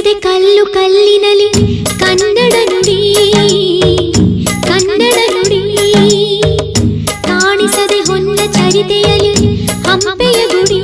ಕಾಣಿಸದೆ ಕಲ್ಲು ಕಲ್ಲಿನಲಿ ಕನ್ನಡ ನುಡಿ ಕನ್ನಡ ನುಡಿ ಕಾಣಿಸದೆ ಹೊನ್ನ ಚರಿತೆಯಲಿ ಹಂಪೆಯ ಗುಡಿ